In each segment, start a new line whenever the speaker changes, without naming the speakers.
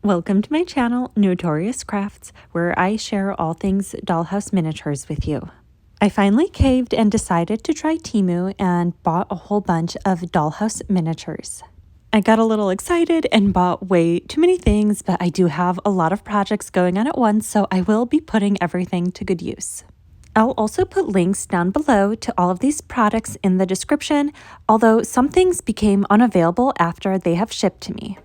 Welcome to my channel, Notorious Crafts, where I share all things dollhouse miniatures with you. I finally caved and decided to try Temu and bought a whole bunch of dollhouse miniatures. I got a little excited and bought way too many things, but I do have a lot of projects going on at once, so I will be putting everything to good use. I'll also put links down below to all of these products in the description, although some things became unavailable after they have shipped to me.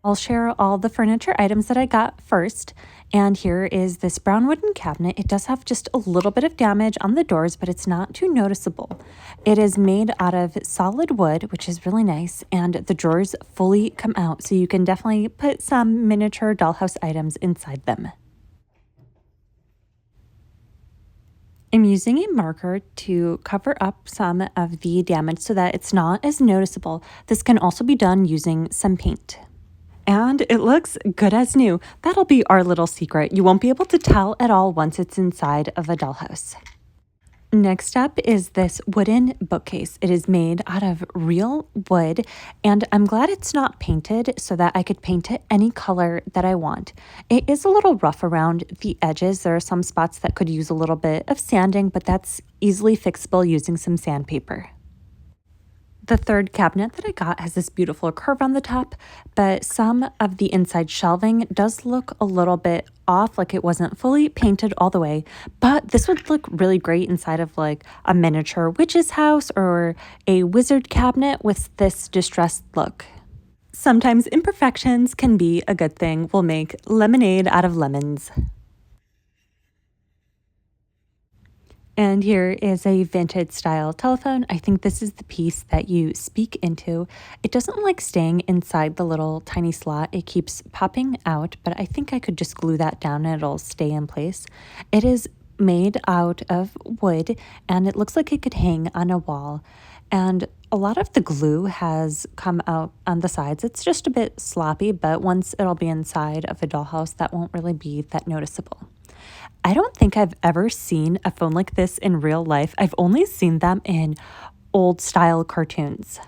I'll share all the furniture items that I got first, and here is this brown wooden cabinet. It does have just a little bit of damage on the doors, but it's not too noticeable. It is made out of solid wood, which is really nice, and the drawers fully come out, so you can definitely put some miniature dollhouse items inside them. I'm using a marker to cover up some of the damage so that it's not as noticeable. This can also be done using some paint. And it looks good as new. That'll be our little secret. You won't be able to tell at all once it's inside of a dollhouse. Next up is this wooden bookcase. It is made out of real wood, and I'm glad it's not painted so that I could paint it any color that I want. It is a little rough around the edges. There are some spots that could use a little bit of sanding, but that's easily fixable using some sandpaper. The third cabinet that I got has this beautiful curve on the top, but some of the inside shelving does look a little bit off, like it wasn't fully painted all the way, but this would look really great inside of like a miniature witch's house or a wizard cabinet with this distressed look. Sometimes imperfections can be a good thing. We'll make lemonade out of lemons. And here is a vintage style telephone. I think this is the piece that you speak into. It doesn't like staying inside the little tiny slot. It keeps popping out, but I think I could just glue that down and it'll stay in place. It is made out of wood and it looks like it could hang on a wall. And a lot of the glue has come out on the sides. It's just a bit sloppy, but once it'll be inside of a dollhouse, that won't really be that noticeable. I don't think I've ever seen a phone like this in real life. I've only seen them in old style cartoons.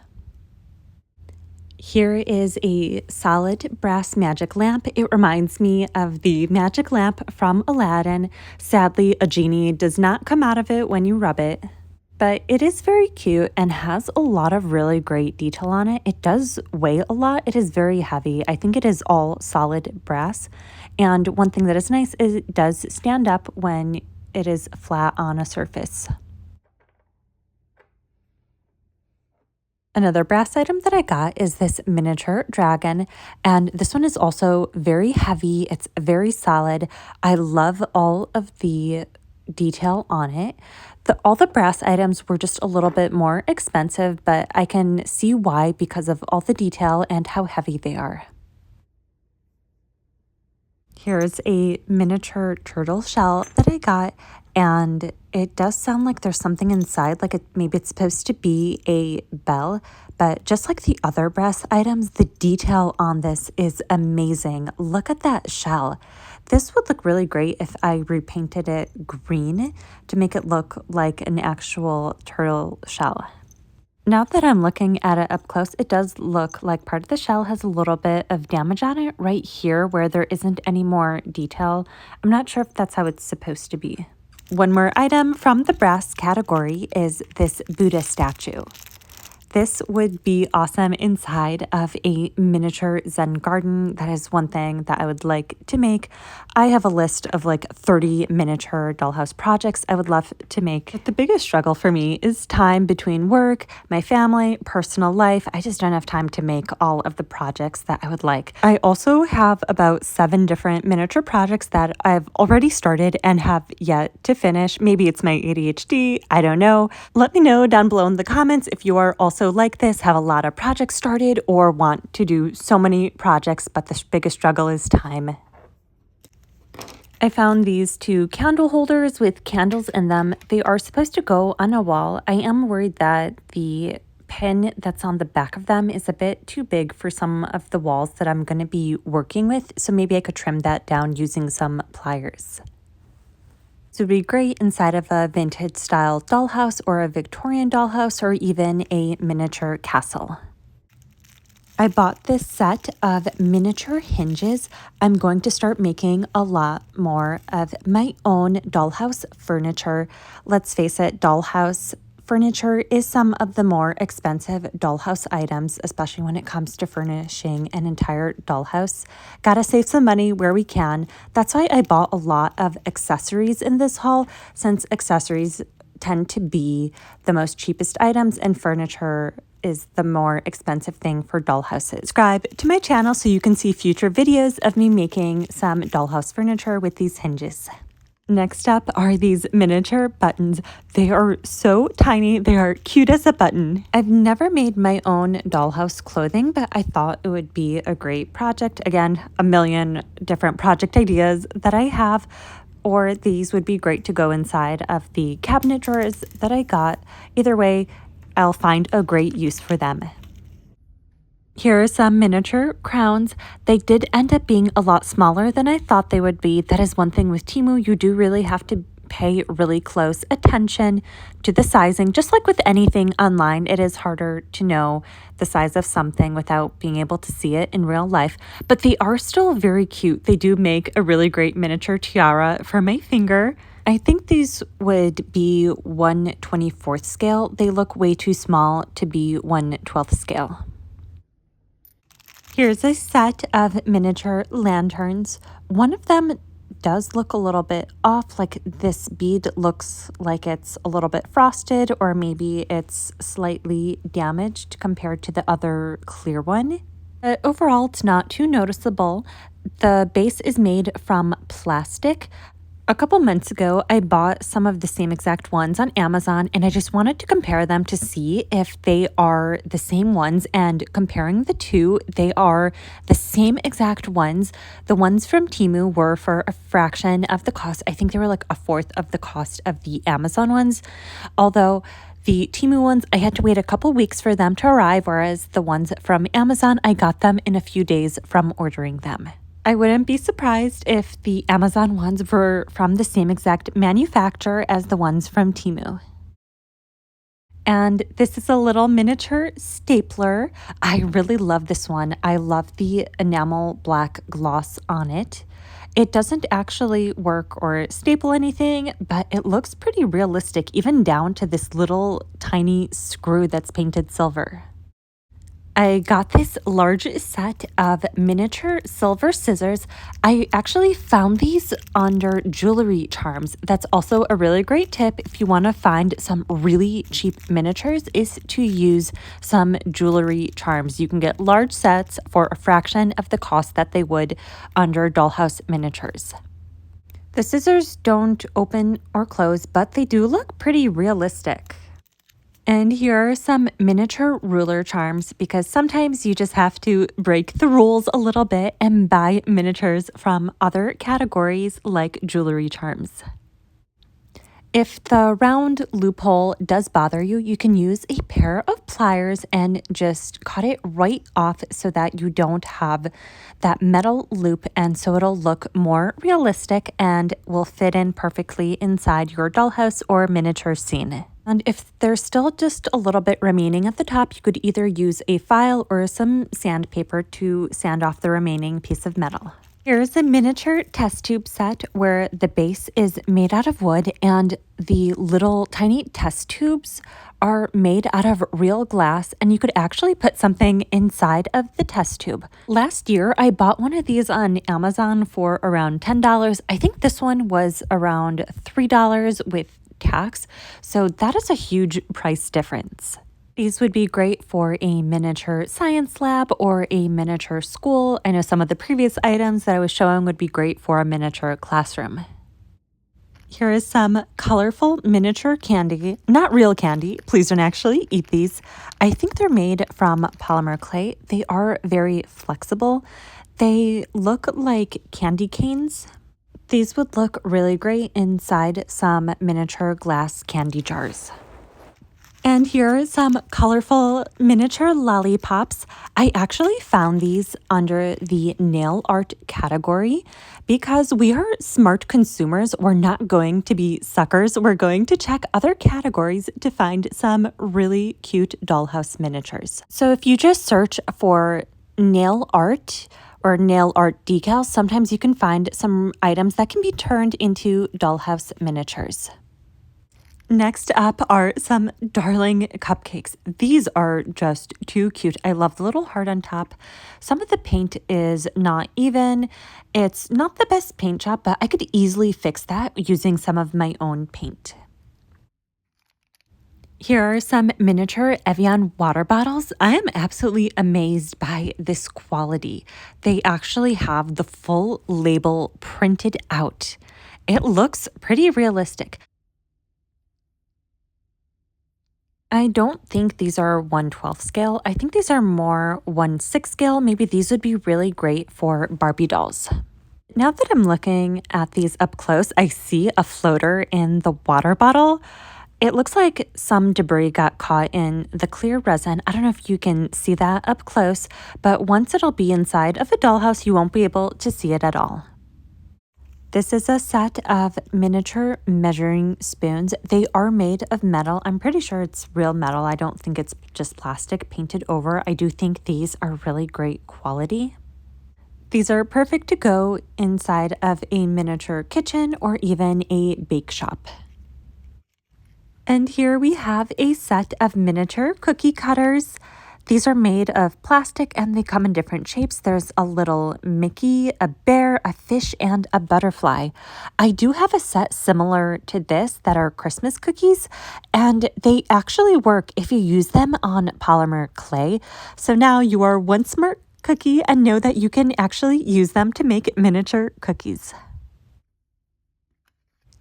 Here is a solid brass magic lamp. It reminds me of the magic lamp from Aladdin. Sadly, a genie does not come out of it when you rub it. But it is very cute and has a lot of really great detail on it. It does weigh a lot. It is very heavy. I think it is all solid brass. And one thing that is nice is it does stand up when it is flat on a surface. Another brass item that I got is this miniature dragon, and this one is also very heavy. It's very solid. I love all of the detail on it. All the brass items were just a little bit more expensive, but I can see why because of all the detail and how heavy they are. Here's a miniature turtle shell that I got, and it does sound like there's something inside, like maybe it's supposed to be a bell, but just like the other brass items, the detail on this is amazing. Look at that shell. This would look really great if I repainted it green to make it look like an actual turtle shell. Now that I'm looking at it up close, it does look like part of the shell has a little bit of damage on it right here where there isn't any more detail. I'm not sure if that's how it's supposed to be. One more item from the brass category is this Buddha statue. This would be awesome inside of a miniature Zen garden. That is one thing that I would like to make. I have a list of like 30 miniature dollhouse projects I would love to make. But the biggest struggle for me is time between work, my family, personal life. I just don't have time to make all of the projects that I would like. I also have about 7 different miniature projects that I've already started and have yet to finish. Maybe it's my ADHD. I don't know. Let me know down below in the comments if you are also like this, have a lot of projects started, or want to do so many projects, but the biggest struggle is time. I found these 2 candle holders with candles in them. They are supposed to go on a wall. I am worried that the pin that's on the back of them is a bit too big for some of the walls that I'm going to be working with, so maybe I could trim that down using some pliers. This would be great inside of a vintage style dollhouse or a Victorian dollhouse or even a miniature castle. I bought this set of miniature hinges. I'm going to start making a lot more of my own dollhouse furniture. Let's face it, dollhouse furniture is some of the more expensive dollhouse items, especially when it comes to furnishing an entire dollhouse. Gotta save some money where we can. That's why I bought a lot of accessories in this haul, since accessories tend to be the most cheapest items and furniture is the more expensive thing for dollhouses. Subscribe to my channel so you can see future videos of me making some dollhouse furniture with these hinges. Next up are these miniature buttons. They are so tiny. They are cute as a button. I've never made my own dollhouse clothing, but I thought it would be a great project. Again, a million different project ideas that I have, or these would be great to go inside of the cabinet drawers that I got. Either way, I'll find a great use for them. Here are some miniature crowns. They did end up being a lot smaller than I thought they would be. That is one thing with Temu. You do really have to pay really close attention to the sizing. Just like with anything online, it is harder to know the size of something without being able to see it in real life. But they are still very cute. They do make a really great miniature tiara for my finger. I think these would be 1/24th scale. They look way too small to be 1/12th scale. Here's a set of miniature lanterns. One of them does look a little bit off, like this bead looks like it's a little bit frosted, or maybe it's slightly damaged compared to the other clear one. But overall, it's not too noticeable. The base is made from plastic. A couple months ago, I bought some of the same exact ones on Amazon, and I just wanted to compare them to see if they are the same ones. And comparing the two, they are the same exact ones. The ones from Temu were for a fraction of the cost. I think they were like a fourth of the cost of the Amazon ones. Although the Temu ones, I had to wait a couple weeks for them to arrive, whereas the ones from Amazon, I got them in a few days from ordering them. I wouldn't be surprised if the Amazon ones were from the same exact manufacturer as the ones from Temu. And this is a little miniature stapler. I really love this one. I love the enamel black gloss on it. It doesn't actually work or staple anything, but it looks pretty realistic, even down to this little tiny screw that's painted silver. I got this large set of miniature silver scissors. I actually found these under jewelry charms. That's also a really great tip if you want to find some really cheap miniatures, is to use some jewelry charms. You can get large sets for a fraction of the cost that they would under Dollhouse Miniatures. The scissors don't open or close, but they do look pretty realistic. And here are some miniature ruler charms, because sometimes you just have to break the rules a little bit and buy miniatures from other categories like jewelry charms. If the round loophole does bother you, you can use a pair of pliers and just cut it right off so that you don't have that metal loop, and so it'll look more realistic and will fit in perfectly inside your dollhouse or miniature scene. And if there's still just a little bit remaining at the top, you could either use a file or some sandpaper to sand off the remaining piece of metal. Here's a miniature test tube set where the base is made out of wood and the little tiny test tubes are made out of real glass, and you could actually put something inside of the test tube. Last year, I bought one of these on Amazon for around $10. I think this one was around $3 with tax, so that is a huge price difference. These would be great for a miniature science lab or a miniature school. I know some of the previous items that I was showing would be great for a miniature classroom. Here is some colorful miniature candy. Not real candy. Please don't actually eat these. I think they're made from polymer clay. They are very flexible. They look like candy canes. These would look really great inside some miniature glass candy jars. And here are some colorful miniature lollipops. I actually found these under the nail art category because we are smart consumers. We're not going to be suckers. We're going to check other categories to find some really cute dollhouse miniatures. So if you just search for nail art or nail art decals, sometimes you can find some items that can be turned into dollhouse miniatures. Next up are some darling cupcakes. These are just too cute. I love the little heart on top. Some of the paint is not even. It's not the best paint job, but I could easily fix that using some of my own paint. Here are some miniature Evian water bottles. I am absolutely amazed by this quality. They actually have the full label printed out. It looks pretty realistic. I don't think these are 1/12 scale. I think these are more 1/6 scale. Maybe these would be really great for Barbie dolls. Now that I'm looking at these up close, I see a floater in the water bottle. It looks like some debris got caught in the clear resin. I don't know if you can see that up close, but once it'll be inside of the dollhouse, you won't be able to see it at all. This is a set of miniature measuring spoons. They are made of metal. I'm pretty sure it's real metal. I don't think it's just plastic painted over. I do think these are really great quality. These are perfect to go inside of a miniature kitchen or even a bake shop. And here we have a set of miniature cookie cutters. These are made of plastic and they come in different shapes. There's a little Mickey, a bear, a fish, and a butterfly. I do have a set similar to this that are Christmas cookies, and they actually work if you use them on polymer clay. So now you are one smart cookie and know that you can actually use them to make miniature cookies.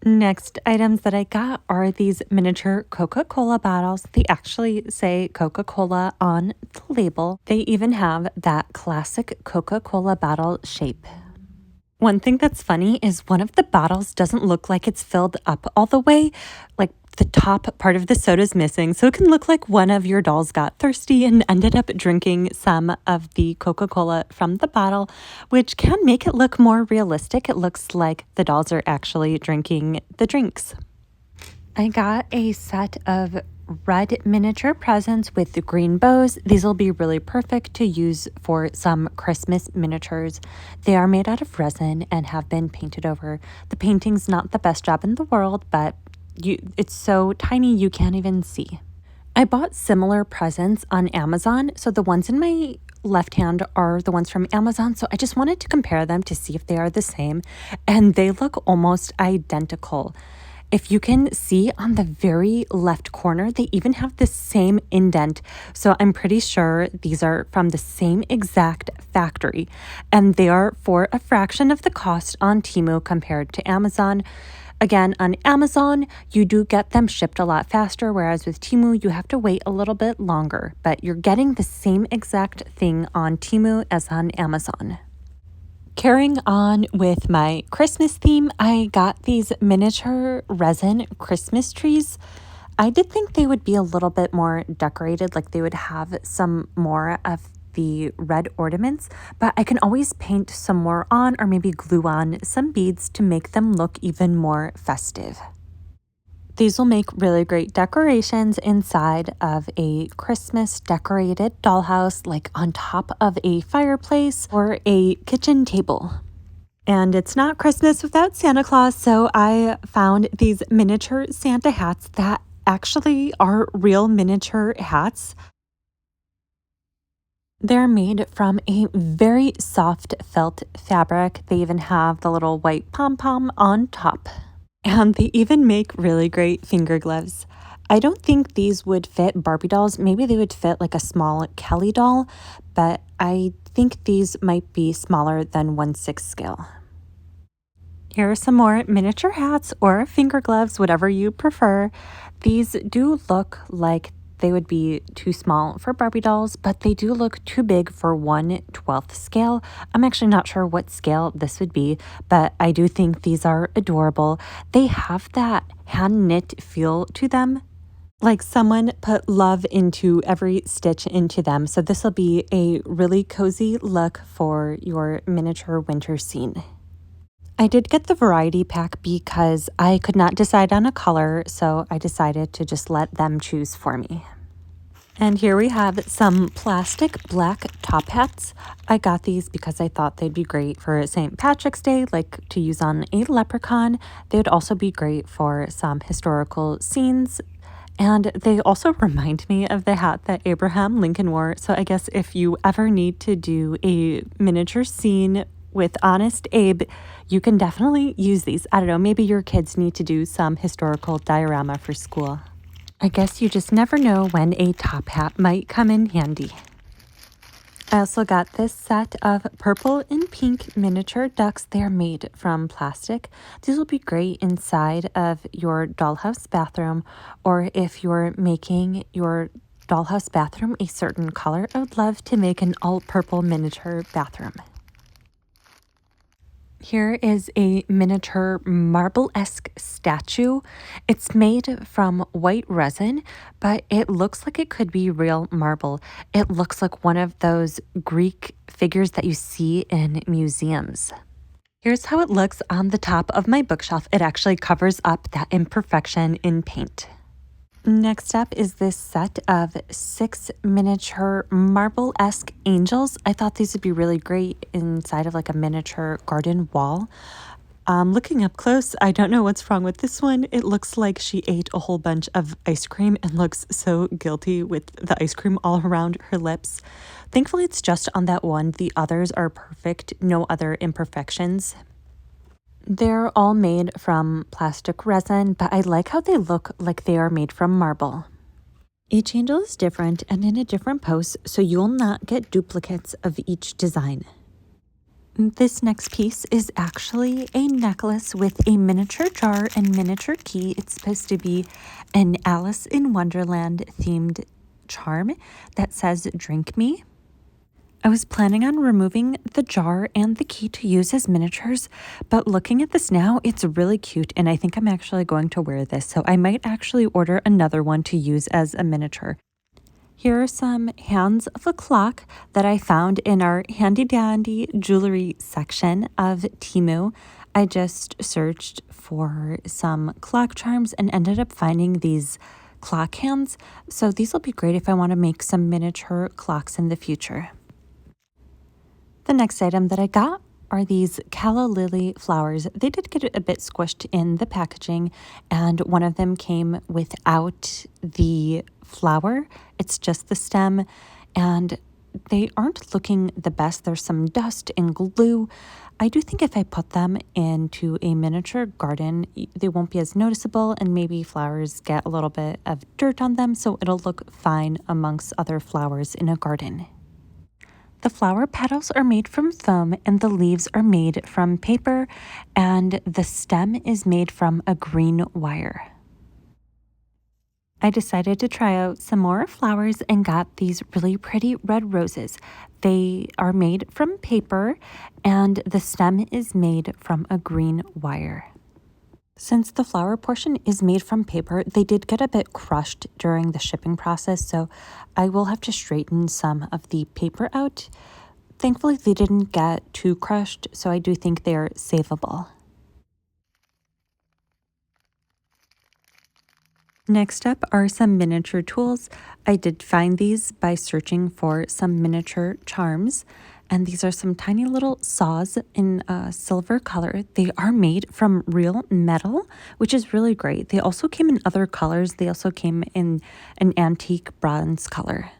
Next items that I got are these miniature Coca-Cola bottles. They actually say Coca-Cola on the label. They even have that classic Coca-Cola bottle shape. One thing that's funny is one of the bottles doesn't look like it's filled up all the way. Like the top part of the soda is missing. So it can look like one of your dolls got thirsty and ended up drinking some of the Coca-Cola from the bottle, which can make it look more realistic. It looks like the dolls are actually drinking the drinks. I got a set of red miniature presents with the green bows. These will be really perfect to use for some Christmas miniatures. They are made out of resin and have been painted over. The painting's not the best job in the world, but it's so tiny you can't even see. I bought similar presents on Amazon. So the ones in my left hand are the ones from Amazon. So I just wanted to compare them to see if they are the same. And they look almost identical. If you can see on the very left corner, they even have the same indent. So I'm pretty sure these are from the same exact factory. And they are for a fraction of the cost on Temu compared to Amazon. Again, on Amazon, you do get them shipped a lot faster, whereas with Temu, you have to wait a little bit longer. But you're getting the same exact thing on Temu as on Amazon. Carrying on with my Christmas theme, I got these miniature resin Christmas trees. I did think they would be a little bit more decorated, like they would have some more of the red ornaments, but I can always paint some more on or maybe glue on some beads to make them look even more festive. These will make really great decorations inside of a Christmas decorated dollhouse, like on top of a fireplace or a kitchen table. And it's not Christmas without Santa Claus, so I found these miniature Santa hats that actually are real miniature hats. They're made from a very soft felt fabric. They even have the little white pom-pom on top. And they even make really great finger gloves. I don't think these would fit Barbie dolls. Maybe they would fit like a small Kelly doll, but I think these might be smaller than 1/6 scale. Here are some more miniature hats or finger gloves, whatever you prefer. These do look like they would be too small for Barbie dolls, but they do look too big for 1/12 scale. I'm actually not sure what scale this would be, but I do think these are adorable. They have that hand knit feel to them. Like someone put love into every stitch into them. So this will be a really cozy look for your miniature winter scene. I did get the variety pack because I could not decide on a color, so I decided to just let them choose for me. And here we have some plastic black top hats. I got these because I thought they'd be great for St. Patrick's Day, like to use on a leprechaun. They would also be great for some historical scenes. And they also remind me of the hat that Abraham Lincoln wore. So I guess if you ever need to do a miniature scene with Honest Abe, you can definitely use these. I don't know, maybe your kids need to do some historical diorama for school. I guess you just never know when a top hat might come in handy. I also got this set of purple and pink miniature ducks. They're made from plastic. These will be great inside of your dollhouse bathroom, or if you're making your dollhouse bathroom a certain color, I would love to make an all purple miniature bathroom. Here is a miniature marble-esque statue. It's made from white resin, but it looks like it could be real marble. It looks like one of those Greek figures that you see in museums. Here's how it looks on the top of my bookshelf. It actually covers up that imperfection in paint. Next up is this set of 6 miniature marble-esque angels. I thought these would be really great inside of like a miniature garden wall. Looking up close, I don't know what's wrong with this one. It looks like she ate a whole bunch of ice cream and looks so guilty with the ice cream all around her lips. Thankfully, it's just on that one. The others are perfect, no other imperfections. They're all made from plastic resin, but I like how they look like they are made from marble. Each angel is different and in a different pose, so you'll not get duplicates of each design. This next piece is actually a necklace with a miniature jar and miniature key. It's supposed to be an Alice in Wonderland themed charm that says "Drink Me." I was planning on removing the jar and the key to use as miniatures, but looking at this now, it's really cute, and I think I'm actually going to wear this, so I might actually order another one to use as a miniature. Here are some hands of a clock that I found in our handy-dandy jewelry section of Temu. I just searched for some clock charms and ended up finding these clock hands, so these will be great if I want to make some miniature clocks in the future. The next item that I got are these calla lily flowers. They did get a bit squished in the packaging, and one of them came without the flower. It's just the stem, and they aren't looking the best. There's some dust and glue. I do think if I put them into a miniature garden, they won't be as noticeable, and maybe flowers get a little bit of dirt on them, so it'll look fine amongst other flowers in a garden. The flower petals are made from foam and the leaves are made from paper, and the stem is made from a green wire. I decided to try out some more flowers and got these really pretty red roses. They are made from paper and the stem is made from a green wire. Since the flower portion is made from paper, they did get a bit crushed during the shipping process, so I will have to straighten some of the paper out. Thankfully, they didn't get too crushed, so I do think they're savable. Next up are some miniature tools. I did find these by searching for some miniature charms. And these are some tiny little saws in a silver color. They are made from real metal, which is really great. They also came in other colors. They also came in an antique bronze color.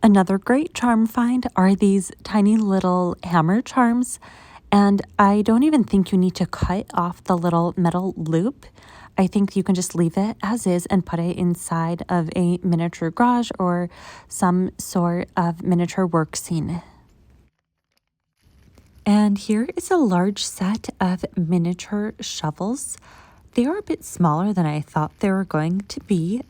Another great charm find are these tiny little hammer charms. And I don't even think you need to cut off the little metal loop. I think you can just leave it as is and put it inside of a miniature garage or some sort of miniature work scene. And here is a large set of miniature shovels. They are a bit smaller than I thought they were going to be.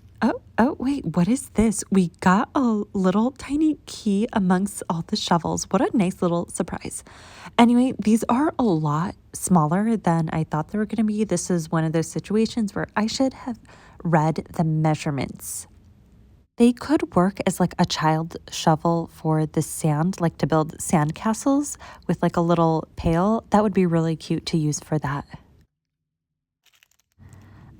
Oh, wait, what is this? We got a little tiny key amongst all the shovels. What a nice little surprise. Anyway, these are a lot smaller than I thought they were going to be. This is one of those situations where I should have read the measurements. They could work as like a child shovel for the sand, like to build sand castles with like a little pail. That would be really cute to use for that.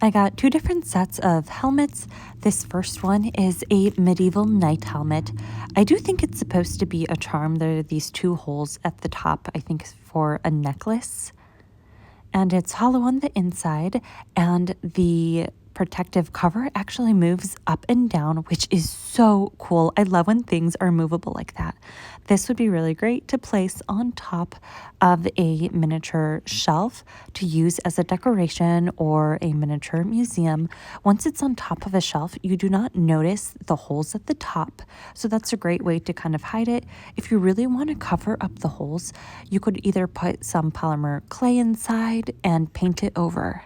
I got 2 different sets of helmets. This first one is a medieval knight helmet. I do think it's supposed to be a charm. There are these 2 holes at the top, I think for a necklace. And it's hollow on the inside, and the protective cover actually moves up and down, which is so cool. I love when things are movable like that. This would be really great to place on top of a miniature shelf to use as a decoration or a miniature museum. Once it's on top of a shelf, you do not notice the holes at the top. So that's a great way to kind of hide it. If you really want to cover up the holes, you could either put some polymer clay inside and paint it over.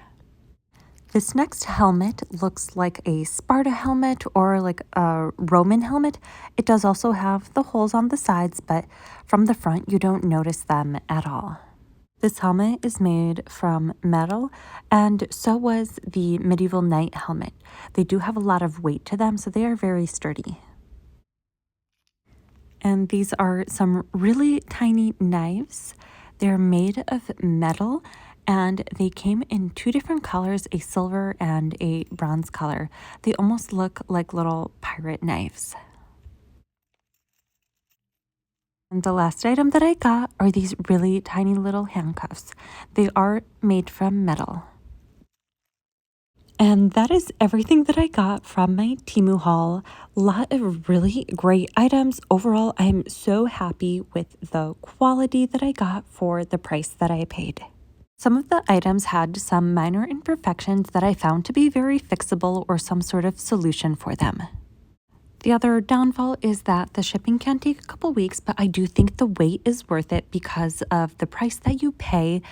This next helmet looks like a Sparta helmet or like a Roman helmet. It does also have the holes on the sides, but from the front you don't notice them at all. This helmet is made from metal, and so was the medieval knight helmet. They do have a lot of weight to them, so they are very sturdy. And these are some really tiny knives. They're made of metal, and they came in 2 different colors, a silver and a bronze color. They almost look like little pirate knives. And the last item that I got are these really tiny little handcuffs. They are made from metal. And that is everything that I got from my Temu haul. A lot of really great items. Overall, I'm so happy with the quality that I got for the price that I paid. Some of the items had some minor imperfections that I found to be very fixable or some sort of solution for them. The other downfall is that the shipping can take a couple weeks, but I do think the wait is worth it because of the price that you pay,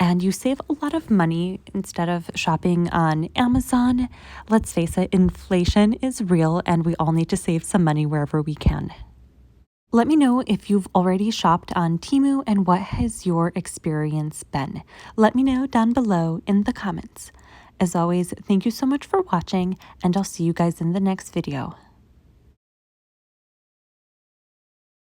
and you save a lot of money instead of shopping on Amazon. Let's face it, inflation is real, and we all need to save some money wherever we can. Let me know if you've already shopped on Temu and what has your experience been. Let me know down below in the comments. As always, thank you so much for watching, and I'll see you guys in the next video.